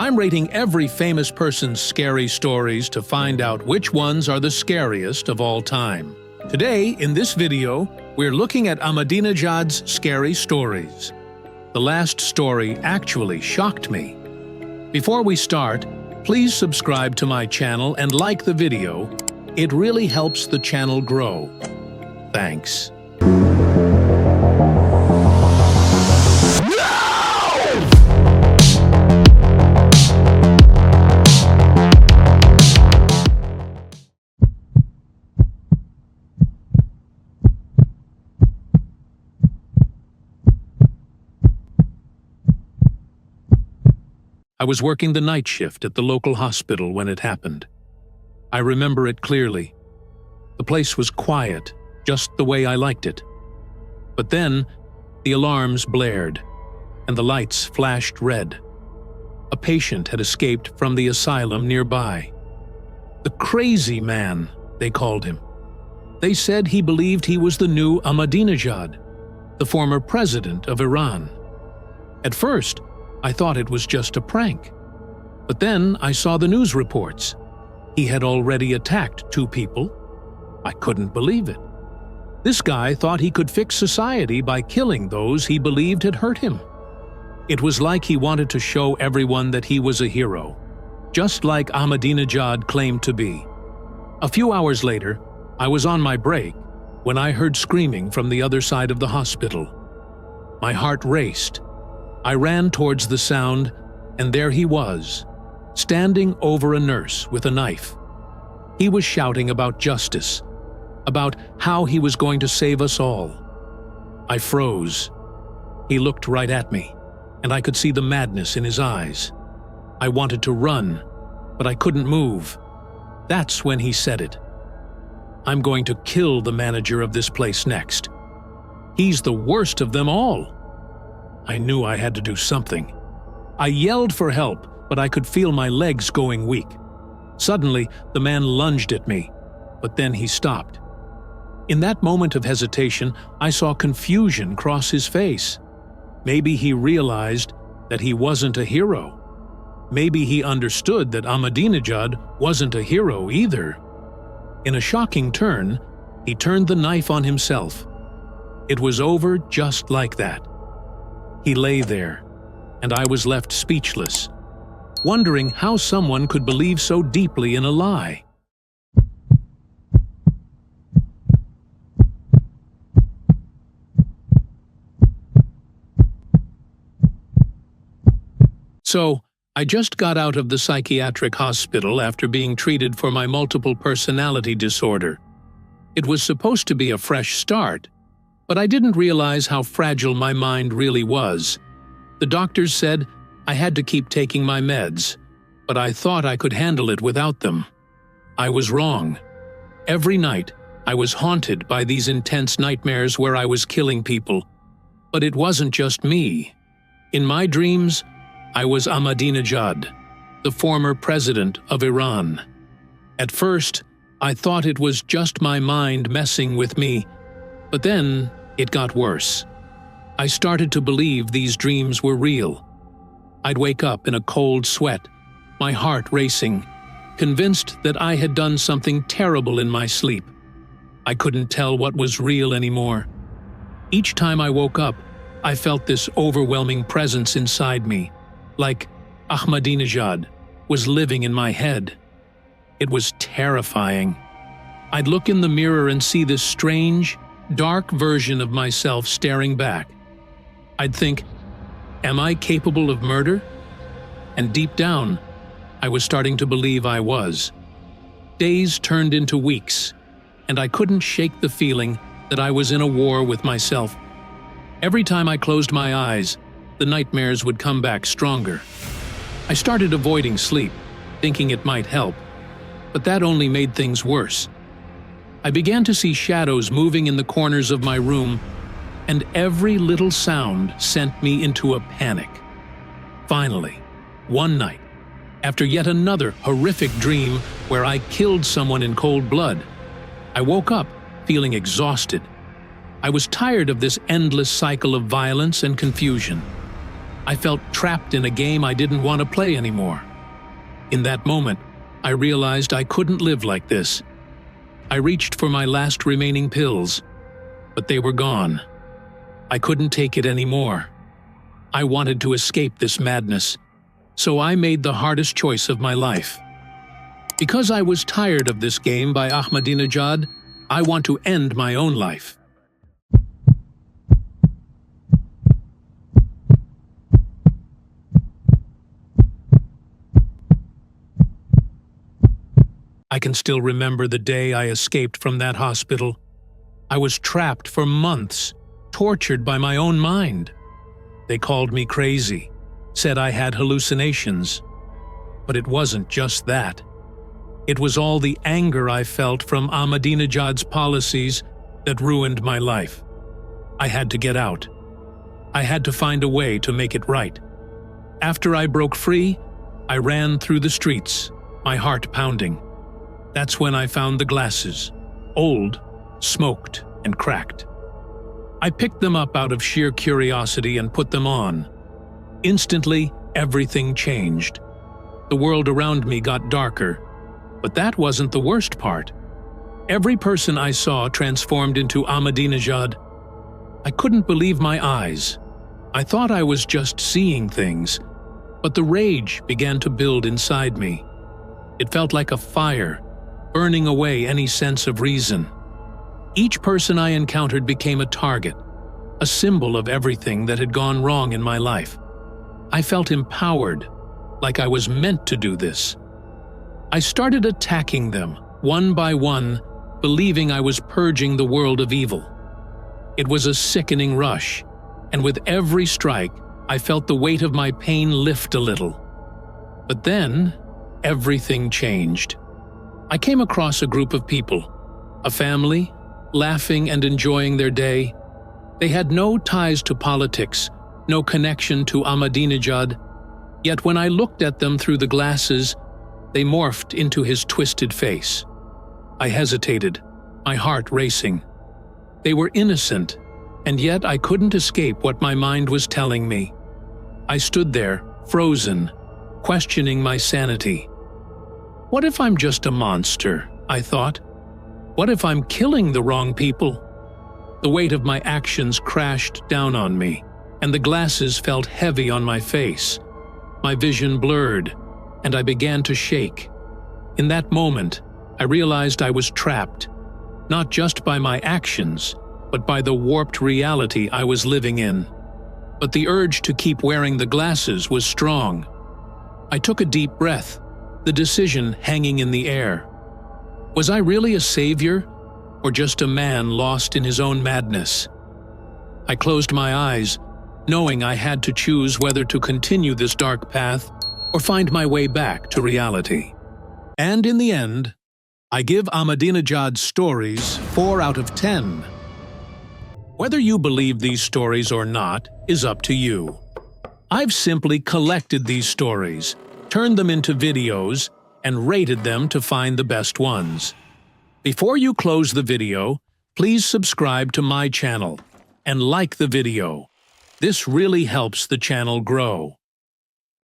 I'm rating every famous person's scary stories to find out which ones are the scariest of all time. Today, in this video, we're looking at Ahmadinejad's scary stories. The last story actually shocked me. Before we start, please subscribe to my channel and like the video. It really helps the channel grow. Thanks. I was working the night shift at the local hospital when it happened. I remember it clearly. The place was quiet, just the way I liked it. But then, the alarms blared, and the lights flashed red. A patient had escaped from the asylum nearby. The crazy man, they called him. They said he believed he was the new Ahmadinejad, the former president of Iran. At first, I thought it was just a prank. But then I saw the news reports. He had already attacked 2 people. I couldn't believe it. This guy thought he could fix society by killing those he believed had hurt him. It was like he wanted to show everyone that he was a hero, just like Ahmadinejad claimed to be. A few hours later, I was on my break when I heard screaming from the other side of the hospital. My heart raced. I ran towards the sound, and there he was, standing over a nurse with a knife. He was shouting about justice, about how he was going to save us all. I froze. He looked right at me, and I could see the madness in his eyes. I wanted to run, but I couldn't move. That's when he said it. "I'm going to kill the manager of this place next. He's the worst of them all." I knew I had to do something. I yelled for help, but I could feel my legs going weak. Suddenly, the man lunged at me, but then he stopped. In that moment of hesitation, I saw confusion cross his face. Maybe he realized that he wasn't a hero. Maybe he understood that Ahmadinejad wasn't a hero either. In a shocking turn, he turned the knife on himself. It was over just like that. He lay there, and I was left speechless, wondering how someone could believe so deeply in a lie. So, I just got out of the psychiatric hospital after being treated for my multiple personality disorder. It was supposed to be a fresh start, but I didn't realize how fragile my mind really was. The doctors said I had to keep taking my meds, but I thought I could handle it without them. I was wrong. Every night, I was haunted by these intense nightmares where I was killing people. But it wasn't just me. In my dreams, I was Ahmadinejad, the former president of Iran. At first, I thought it was just my mind messing with me, but then it got worse. I started to believe these dreams were real. I'd wake up in a cold sweat, my heart racing, convinced that I had done something terrible in my sleep. I couldn't tell what was real anymore. Each time I woke up, I felt this overwhelming presence inside me, like Ahmadinejad was living in my head. It was terrifying. I'd look in the mirror and see this strange, dark version of myself staring back. I'd think, am I capable of murder? And deep down, I was starting to believe I was. Days turned into weeks, and I couldn't shake the feeling that I was in a war with myself. Every time I closed my eyes, the nightmares would come back stronger. I started avoiding sleep, thinking it might help, but that only made things worse. I began to see shadows moving in the corners of my room, and every little sound sent me into a panic. Finally, one night, after yet another horrific dream where I killed someone in cold blood, I woke up feeling exhausted. I was tired of this endless cycle of violence and confusion. I felt trapped in a game I didn't want to play anymore. In that moment, I realized I couldn't live like this. I reached for my last remaining pills, but they were gone. I couldn't take it anymore. I wanted to escape this madness, so I made the hardest choice of my life. Because I was tired of this game by Ahmadinejad, I want to end my own life. I can still remember the day I escaped from that hospital. I was trapped for months, tortured by my own mind. They called me crazy, said I had hallucinations. But it wasn't just that. It was all the anger I felt from Ahmadinejad's policies that ruined my life. I had to get out. I had to find a way to make it right. After I broke free, I ran through the streets, my heart pounding. That's when I found the glasses, old, smoked, and cracked. I picked them up out of sheer curiosity and put them on. Instantly, everything changed. The world around me got darker, but that wasn't the worst part. Every person I saw transformed into Ahmadinejad. I couldn't believe my eyes. I thought I was just seeing things, but the rage began to build inside me. It felt like a fire, burning away any sense of reason. Each person I encountered became a target, a symbol of everything that had gone wrong in my life. I felt empowered, like I was meant to do this. I started attacking them, one by one, believing I was purging the world of evil. It was a sickening rush, and with every strike, I felt the weight of my pain lift a little. But then, everything changed. I came across a group of people, a family, laughing and enjoying their day. They had no ties to politics, no connection to Ahmadinejad, yet when I looked at them through the glasses, they morphed into his twisted face. I hesitated, my heart racing. They were innocent, and yet I couldn't escape what my mind was telling me. I stood there, frozen, questioning my sanity. What if I'm just a monster, I thought. What if I'm killing the wrong people? The weight of my actions crashed down on me, and the glasses felt heavy on my face. My vision blurred, and I began to shake. In that moment, I realized I was trapped, not just by my actions, but by the warped reality I was living in. But the urge to keep wearing the glasses was strong. I took a deep breath, the decision hanging in the air. Was I really a savior, or just a man lost in his own madness? I closed my eyes, knowing I had to choose whether to continue this dark path or find my way back to reality. And in the end, I give Ahmadinejad's stories 4 out of 10. Whether you believe these stories or not is up to you. I've simply collected these stories, turned them into videos, and rated them to find the best ones. Before you close the video, please subscribe to my channel and like the video. This really helps the channel grow.